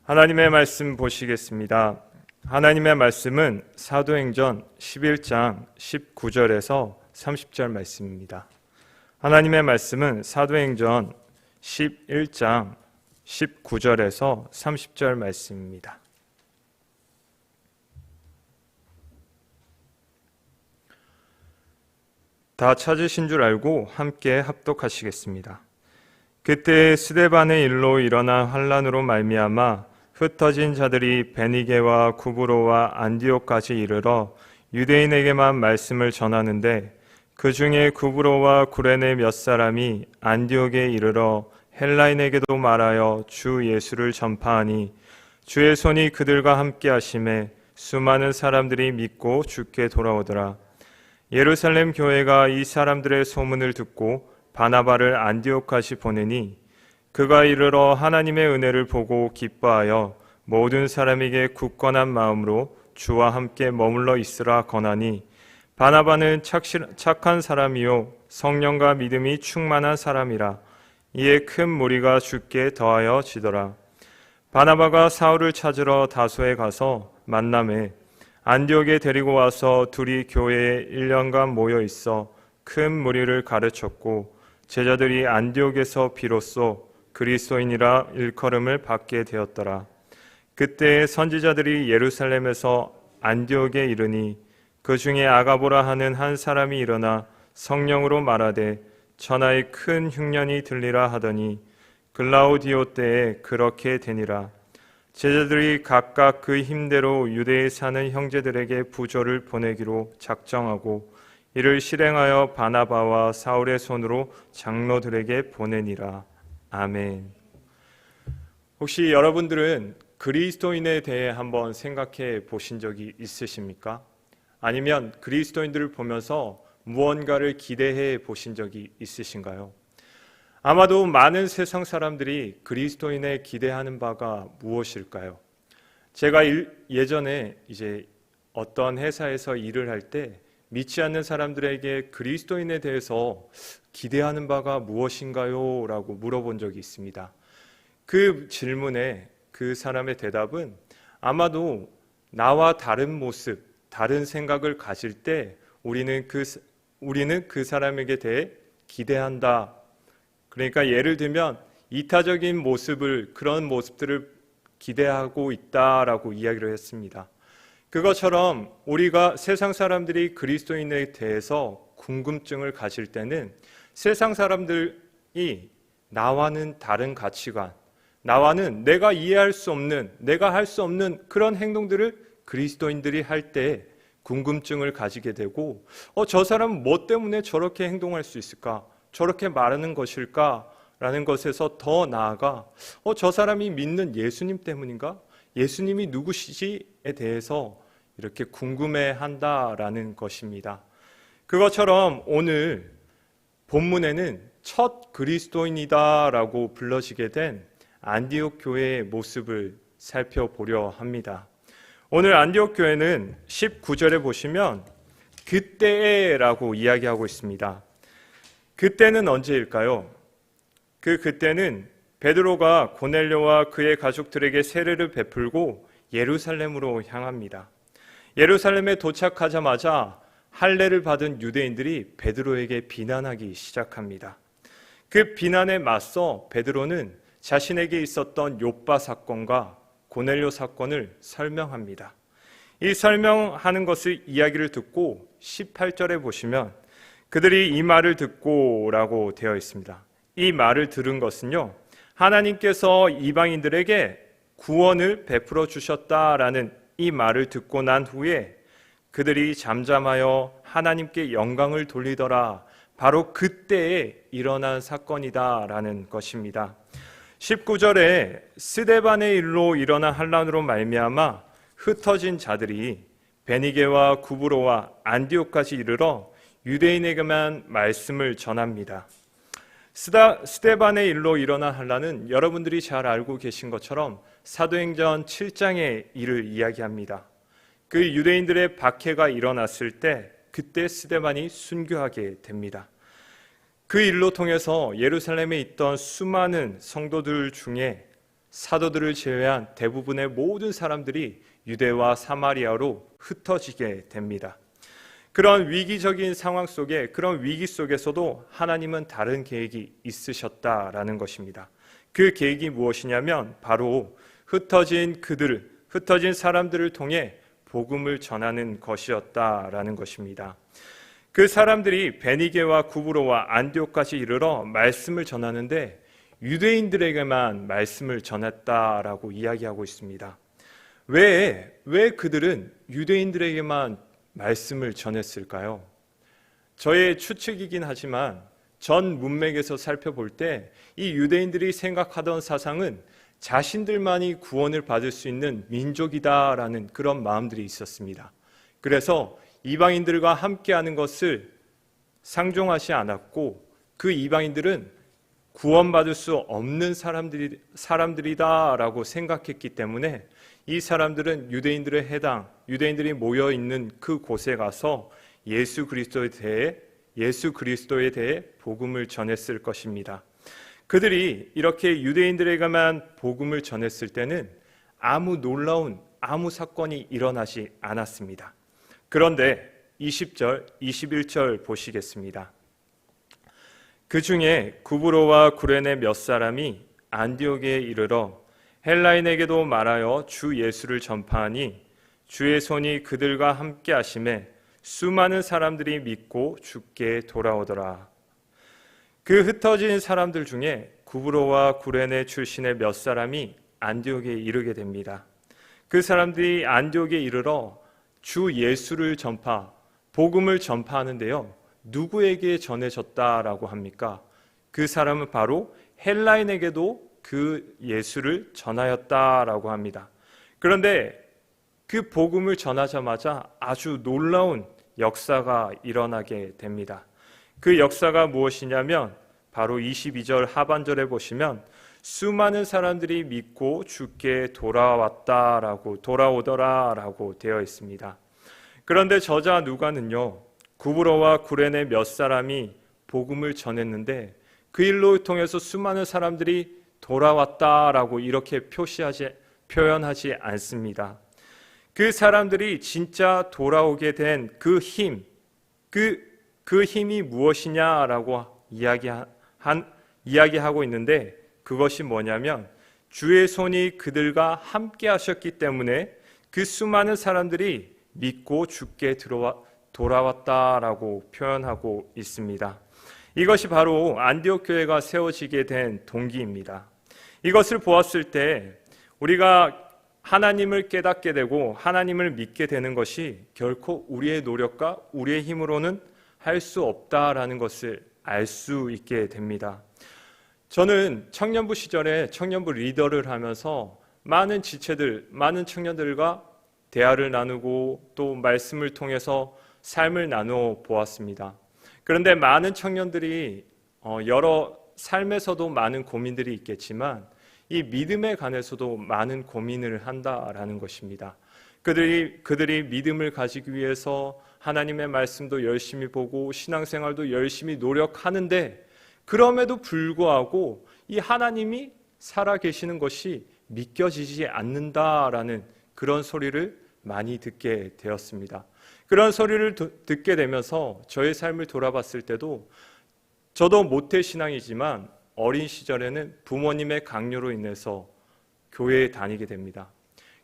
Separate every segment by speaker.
Speaker 1: 하나님의 말씀 보시겠습니다. 하나님의 말씀은 사도행전 11장 19절에서 30절 말씀입니다. 하나님의 말씀은 사도행전 11장 19절에서 30절 말씀입니다. 다 찾으신 줄 알고 함께 합독하시겠습니다. 그때 스데반의 일로 일어난 환란으로 말미암아 흩어진 자들이 베니게와 구브로와 안디옥까지 이르러 유대인에게만 말씀을 전하는데 그 중에 구브로와 구레네 몇 사람이 안디옥에 이르러 헬라인에게도 말하여 주 예수를 전파하니 주의 손이 그들과 함께 하심에 수많은 사람들이 믿고 주께 돌아오더라. 예루살렘 교회가 이 사람들의 소문을 듣고 바나바를 안디옥까지 보내니 그가 이르러 하나님의 은혜를 보고 기뻐하여 모든 사람에게 굳건한 마음으로 주와 함께 머물러 있으라 권하니 바나바는 착한 사람이요 성령과 믿음이 충만한 사람이라. 이에 큰 무리가 주께 더하여 지더라. 바나바가 사울을 찾으러 다소에 가서 만남에 안디옥에 데리고 와서 둘이 교회에 1년간 모여 있어 큰 무리를 가르쳤고 제자들이 안디옥에서 비로소 그리스도인이라 일컬음을 받게 되었더라. 그때 선지자들이 예루살렘에서 안디옥에 이르니 그 중에 아가보라 하는 한 사람이 일어나 성령으로 말하되 천하의 큰 흉년이 들리라 하더니 글라우디오 때에 그렇게 되니라. 제자들이 각각 그 힘대로 유대에 사는 형제들에게 부조를 보내기로 작정하고 이를 실행하여 바나바와 사울의 손으로 장로들에게 보내니라. 아멘. 혹시 여러분들은 그리스도인에 대해 한번 생각해 보신 적이 있으십니까? 아니면 그리스도인들을 보면서 무언가를 기대해 보신 적이 있으신가요? 아마도 많은 세상 사람들이 그리스도인에 기대하는 바가 무엇일까요? 제가 예전에 어떤 회사에서 일을 할 때 믿지 않는 사람들에게 그리스도인에 대해서 기대하는 바가 무엇인가요? 라고 물어본 적이 있습니다. 그 질문에 그 사람의 대답은 아마도 나와 다른 모습, 다른 생각을 가질 때 우리는 그 사람에게 대해 기대한다. 그러니까 예를 들면 이타적인 그런 모습들을 기대하고 있다라고 이야기를 했습니다. 그것처럼 우리가 세상 사람들이 그리스도인에 대해서 궁금증을 가질 때는 세상 사람들이 나와는 다른 가치관, 나와는 내가 이해할 수 없는, 내가 할 수 없는 그런 행동들을 그리스도인들이 할 때 궁금증을 가지게 되고 저 사람은 뭐 때문에 저렇게 행동할 수 있을까? 저렇게 말하는 것일까? 라는 것에서 더 나아가 저 사람이 믿는 예수님 때문인가? 예수님이 누구시지에 대해서 이렇게 궁금해한다라는 것입니다. 그것처럼 오늘 본문에는 첫 그리스도인이다라고 불러지게 된 안디옥 교회의 모습을 살펴보려 합니다. 오늘 안디옥 교회는 19절에 보시면 그때라고 이야기하고 있습니다. 그때는 언제일까요? 그때는 베드로가 고넬료와 그의 가족들에게 세례를 베풀고 예루살렘으로 향합니다. 예루살렘에 도착하자마자 할례를 받은 유대인들이 베드로에게 비난하기 시작합니다. 그 비난에 맞서 베드로는 자신에게 있었던 욥바 사건과 고넬료 사건을 설명합니다. 이 설명하는 것을 이야기를 듣고 18절에 보시면 그들이 이 말을 듣고 라고 되어 있습니다. 이 말을 들은 것은요, 하나님께서 이방인들에게 구원을 베풀어 주셨다라는 이 말을 듣고 난 후에 그들이 잠잠하여 하나님께 영광을 돌리더라. 바로 그때에 일어난 사건이다라는 것입니다. 19절에 스데반의 일로 일어난 환란으로 말미암아 흩어진 자들이 베니게와 구브로와 안디옥까지 이르러 유대인에게만 말씀을 전합니다. 스데반의 일로 일어난 환란은 여러분들이 잘 알고 계신 것처럼 사도행전 7장의 일을 이야기합니다. 그 유대인들의 박해가 일어났을 때 그때 스데반이 순교하게 됩니다. 그 일로 통해서 예루살렘에 있던 수많은 성도들 중에 사도들을 제외한 대부분의 모든 사람들이 유대와 사마리아로 흩어지게 됩니다. 그런 위기적인 상황 속에, 그런 위기 속에서도 하나님은 다른 계획이 있으셨다라는 것입니다. 그 계획이 무엇이냐면 바로 흩어진 사람들을 통해 복음을 전하는 것이었다라는 것입니다. 그 사람들이 베니게와 구브로와 안디옥까지 이르러 말씀을 전하는데 유대인들에게만 말씀을 전했다라고 이야기하고 있습니다. 왜 그들은 유대인들에게만 말씀을 전했을까요? 저의 추측이긴 하지만 전 문맥에서 살펴볼 때 이 유대인들이 생각하던 사상은 자신들만이 구원을 받을 수 있는 민족이다라는 그런 마음들이 있었습니다. 그래서 이방인들과 함께하는 것을 상종하지 않았고 그 이방인들은 구원받을 수 없는 사람들이다라고 생각했기 때문에 이 사람들은 유대인들이 모여 있는 그 곳에 가서 예수 그리스도에 대해 복음을 전했을 것입니다. 그들이 이렇게 유대인들에게만 복음을 전했을 때는 아무 사건이 일어나지 않았습니다. 그런데 20절, 21절 보시겠습니다. 그 중에 구브로와 구레네 몇 사람이 안디옥에 이르러 헬라인에게도 말하여 주 예수를 전파하니 주의 손이 그들과 함께 하심에 수많은 사람들이 믿고 주께 돌아오더라. 그 흩어진 사람들 중에 구브로와 구레네 출신의 몇 사람이 안디옥에 이르게 됩니다. 그 사람들이 안디옥에 이르러 주 예수를 복음을 전파하는데요. 누구에게 전해졌다라고 합니까? 그 사람은 바로 헬라인에게도 그 예수를 전하였다라고 합니다. 그런데 그 복음을 전하자마자 아주 놀라운 역사가 일어나게 됩니다. 그 역사가 무엇이냐면 바로 22절 하반절에 보시면 수많은 사람들이 믿고 주께 돌아오더라라고 되어 있습니다. 그런데 저자 누가는요, 구브로와 구레네 몇 사람이 복음을 전했는데 그 일로 통해서 수많은 사람들이 돌아왔다라고 이렇게 표현하지 않습니다. 그 사람들이 진짜 돌아오게 된 그 힘, 그 힘이 무엇이냐라고 이야기하고 있는데 그것이 뭐냐면 주의 손이 그들과 함께 하셨기 때문에 그 수많은 사람들이 믿고 주께 돌아왔다라고 표현하고 있습니다. 이것이 바로 안디옥 교회가 세워지게 된 동기입니다. 이것을 보았을 때 우리가 하나님을 깨닫게 되고 하나님을 믿게 되는 것이 결코 우리의 노력과 우리의 힘으로는 할 수 없다라는 것을 알 수 있게 됩니다. 저는 청년부 시절에 청년부 리더를 하면서 많은 청년들과 대화를 나누고 또 말씀을 통해서 삶을 나누어 보았습니다. 그런데 많은 청년들이 여러 삶에서도 많은 고민들이 있겠지만 이 믿음에 관해서도 많은 고민을 한다라는 것입니다. 그들이 믿음을 가지기 위해서 하나님의 말씀도 열심히 보고 신앙생활도 열심히 노력하는데 그럼에도 불구하고 이 하나님이 살아계시는 것이 믿겨지지 않는다라는 그런 소리를 많이 듣게 되었습니다. 그런 소리를 듣게 되면서 저의 삶을 돌아봤을 때도 저도 모태신앙이지만 어린 시절에는 부모님의 강요로 인해서 교회에 다니게 됩니다.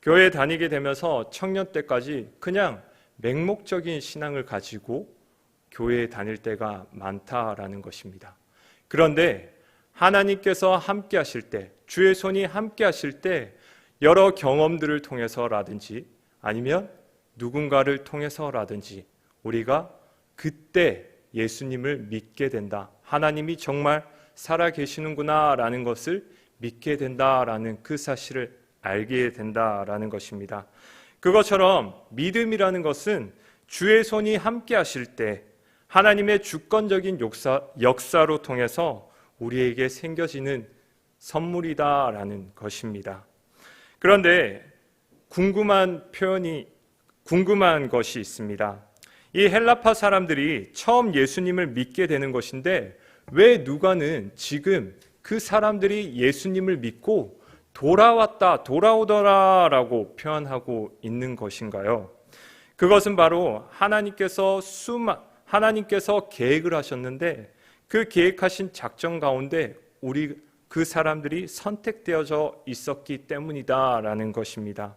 Speaker 1: 교회에 다니게 되면서 청년 때까지 그냥 맹목적인 신앙을 가지고 교회에 다닐 때가 많다라는 것입니다. 그런데 하나님께서 함께 하실 때, 주의 손이 함께 하실 때 여러 경험들을 통해서라든지 아니면 누군가를 통해서라든지 우리가 그때 예수님을 믿게 된다. 하나님이 정말 살아계시는구나라는 것을 믿게 된다라는 그 사실을 알게 된다라는 것입니다. 그것처럼 믿음이라는 것은 주의 손이 함께 하실 때 하나님의 주권적인 역사로 통해서 우리에게 생겨지는 선물이다라는 것입니다. 그런데 궁금한 것이 있습니다. 이 헬라파 사람들이 처음 예수님을 믿게 되는 것인데 왜 누가는 지금 그 사람들이 예수님을 믿고 돌아왔다, 돌아오더라라고 표현하고 있는 것인가요? 그것은 바로 하나님께서 계획을 하셨는데 그 계획하신 작전 가운데 그 사람들이 선택되어져 있었기 때문이다라는 것입니다.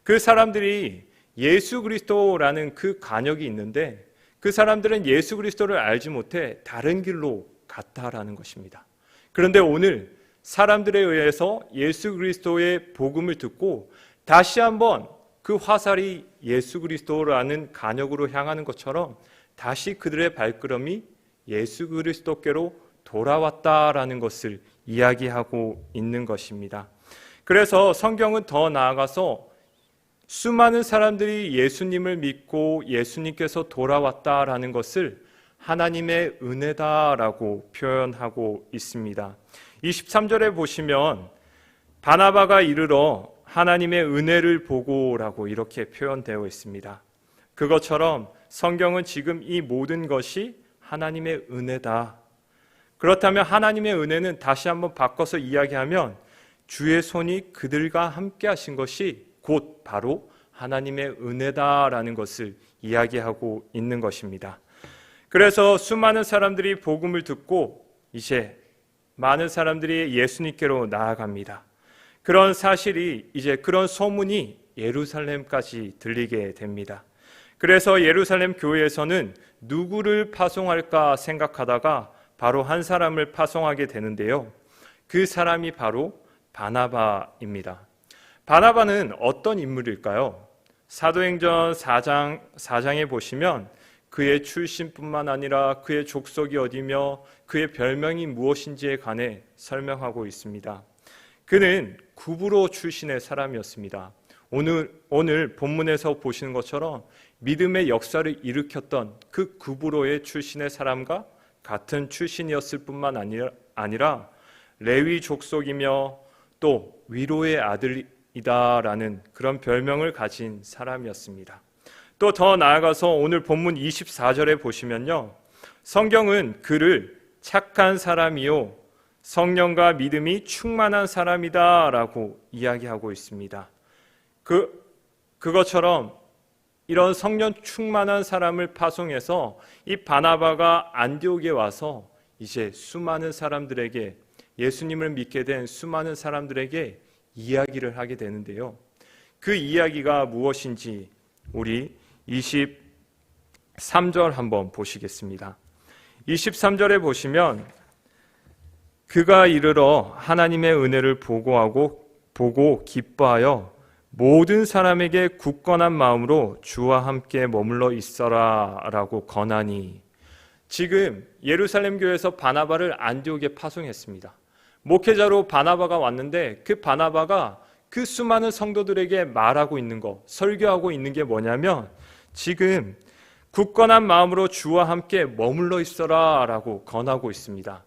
Speaker 1: 그 사람들이 예수 그리스도라는 그 간역이 있는데 그 사람들은 예수 그리스도를 알지 못해 다른 길로 갔다라는 것입니다. 그런데 오늘 사람들에 의해서 예수 그리스도의 복음을 듣고 다시 한번 그 화살이 예수 그리스도라는 간역으로 향하는 것처럼 다시 그들의 발걸음이 예수 그리스도께로 돌아왔다라는 것을 이야기하고 있는 것입니다. 그래서 성경은 더 나아가서 수많은 사람들이 예수님을 믿고 예수님께서 돌아왔다라는 것을 하나님의 은혜다라고 표현하고 있습니다. 23절에 보시면 바나바가 이르러 하나님의 은혜를 보고라고 이렇게 표현되어 있습니다. 그것처럼 성경은 지금 이 모든 것이 하나님의 은혜다. 그렇다면 하나님의 은혜는 다시 한번 바꿔서 이야기하면 주의 손이 그들과 함께 하신 것이 곧 바로 하나님의 은혜다라는 것을 이야기하고 있는 것입니다. 그래서 수많은 사람들이 복음을 듣고 이제 많은 사람들이 예수님께로 나아갑니다. 그런 사실이 이제 그런 소문이 예루살렘까지 들리게 됩니다. 그래서 예루살렘 교회에서는 누구를 파송할까 생각하다가 바로 한 사람을 파송하게 되는데요. 그 사람이 바로 바나바입니다. 바나바는 어떤 인물일까요? 사도행전 4장에 보시면 그의 출신뿐만 아니라 그의 족속이 어디며 그의 별명이 무엇인지에 관해 설명하고 있습니다. 그는 구브로 출신의 사람이었습니다. 오늘 본문에서 보시는 것처럼 믿음의 역사를 일으켰던 그 구브로의 출신의 사람과 같은 출신이었을 뿐만 아니라 레위 족속이며 또 위로의 아들이다라는 그런 별명을 가진 사람이었습니다. 또 더 나아가서 오늘 본문 24절에 보시면요. 성경은 그를 착한 사람이요 성령과 믿음이 충만한 사람이다라고 이야기하고 있습니다. 그것처럼 이런 성령 충만한 사람을 파송해서 이 바나바가 안디옥에 와서 이제 수많은 사람들에게 예수님을 믿게 된 수많은 사람들에게 이야기를 하게 되는데요. 그 이야기가 무엇인지 우리 23절 한번 보시겠습니다. 23절에 보시면 그가 이르러 하나님의 은혜를 보고 기뻐하여 모든 사람에게 굳건한 마음으로 주와 함께 머물러 있어라 라고 권하니, 지금 예루살렘 교회에서 바나바를 안디옥에 파송했습니다. 목회자로 바나바가 왔는데 그 바나바가 그 수많은 성도들에게 말하고 있는 거, 설교하고 있는 게 뭐냐면 지금 굳건한 마음으로 주와 함께 머물러 있어라 라고 권하고 있습니다.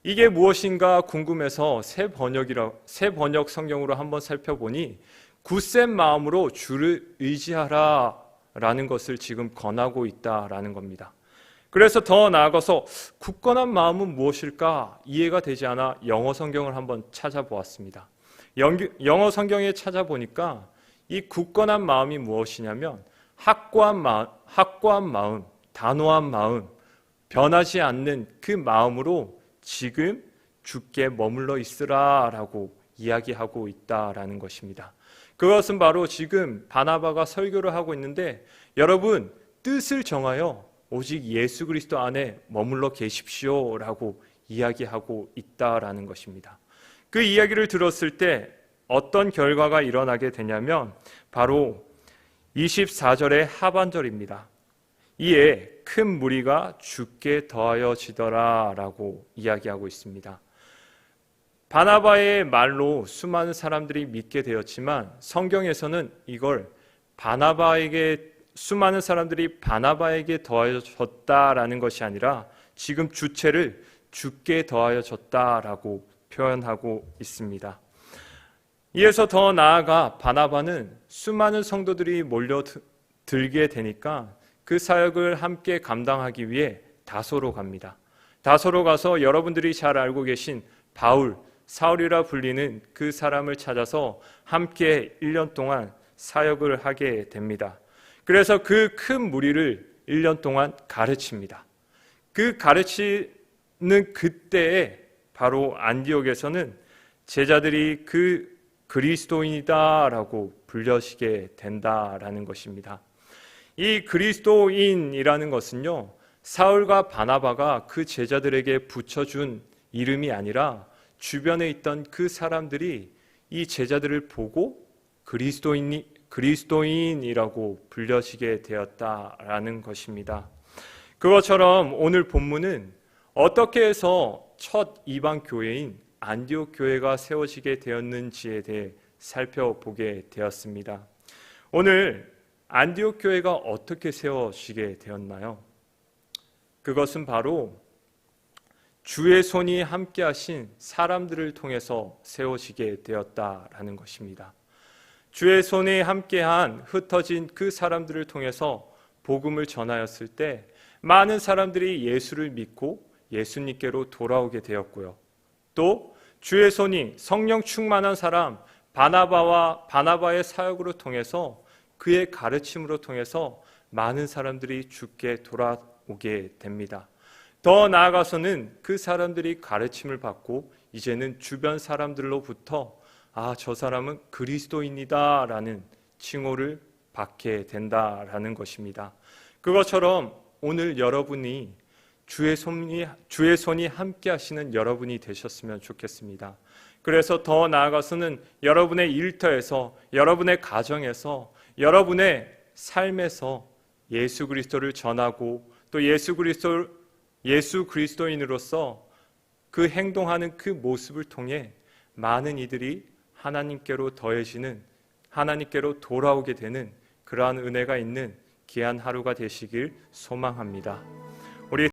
Speaker 1: 이게 무엇인가 궁금해서 새 번역 성경으로 한번 살펴보니 굳센 마음으로 주를 의지하라 라는 것을 지금 권하고 있다라는 겁니다. 그래서 더 나아가서 굳건한 마음은 무엇일까 이해가 되지 않아 영어 성경을 한번 찾아보았습니다. 영어 성경에 찾아보니까 이 굳건한 마음이 무엇이냐면 확고한 마음, 단호한 마음, 변하지 않는 그 마음으로 지금 주께 머물러 있으라라고 이야기하고 있다라는 것입니다. 그것은 바로 지금 바나바가 설교를 하고 있는데 여러분 뜻을 정하여 오직 예수 그리스도 안에 머물러 계십시오라고 이야기하고 있다라는 것입니다. 그 이야기를 들었을 때 어떤 결과가 일어나게 되냐면 바로 24절의 하반절입니다. 이에 큰 무리가 주께 더하여지더라 라고 이야기하고 있습니다. 바나바의 말로 수많은 사람들이 믿게 되었지만 성경에서는 이걸 수많은 사람들이 바나바에게 더하여졌다라는 것이 아니라 지금 주체를 주께 더하여졌다라고 표현하고 있습니다. 이에서 더 나아가 바나바는 수많은 성도들이 몰려들게 되니까 그 사역을 함께 감당하기 위해 다소로 갑니다. 다소로 가서 여러분들이 잘 알고 계신 바울, 사울이라 불리는 그 사람을 찾아서 함께 1년 동안 사역을 하게 됩니다. 그래서 그 큰 무리를 1년 동안 가르칩니다. 그 가르치는 그때에 바로 안디옥에서는 제자들이 그 그리스도인이다라고 불려지게 된다라는 것입니다. 이 그리스도인이라는 것은요, 사울과 바나바가 그 제자들에게 붙여준 이름이 아니라 주변에 있던 그 사람들이 이 제자들을 보고 그리스도인이라고 불려지게 되었다라는 것입니다. 그것처럼 오늘 본문은 어떻게 해서 첫 이방 교회인 안디옥 교회가 세워지게 되었는지에 대해 살펴보게 되었습니다. 오늘 안디옥 교회가 어떻게 세워지게 되었나요? 그것은 바로 주의 손이 함께 하신 사람들을 통해서 세워지게 되었다라는 것입니다. 주의 손이 함께한 흩어진 그 사람들을 통해서 복음을 전하였을 때 많은 사람들이 예수를 믿고 예수님께로 돌아오게 되었고요. 또 주의 손이 성령 충만한 사람 바나바의 사역으로 통해서 그의 가르침으로 통해서 많은 사람들이 주께 돌아오게 됩니다. 더 나아가서는 그 사람들이 가르침을 받고 이제는 주변 사람들로부터 저 사람은 그리스도인이다 라는 칭호를 받게 된다라는 것입니다. 그것처럼 오늘 여러분이 주의 손이 함께 하시는 여러분이 되셨으면 좋겠습니다. 그래서 더 나아가서는 여러분의 일터에서, 여러분의 가정에서, 여러분의 삶에서 예수 그리스도를 전하고 또 예수 그리스도인으로서 그 행동하는 그 모습을 통해 많은 이들이 하나님께로 더해지는, 하나님께로 돌아오게 되는 그러한 은혜가 있는 귀한 하루가 되시길 소망합니다.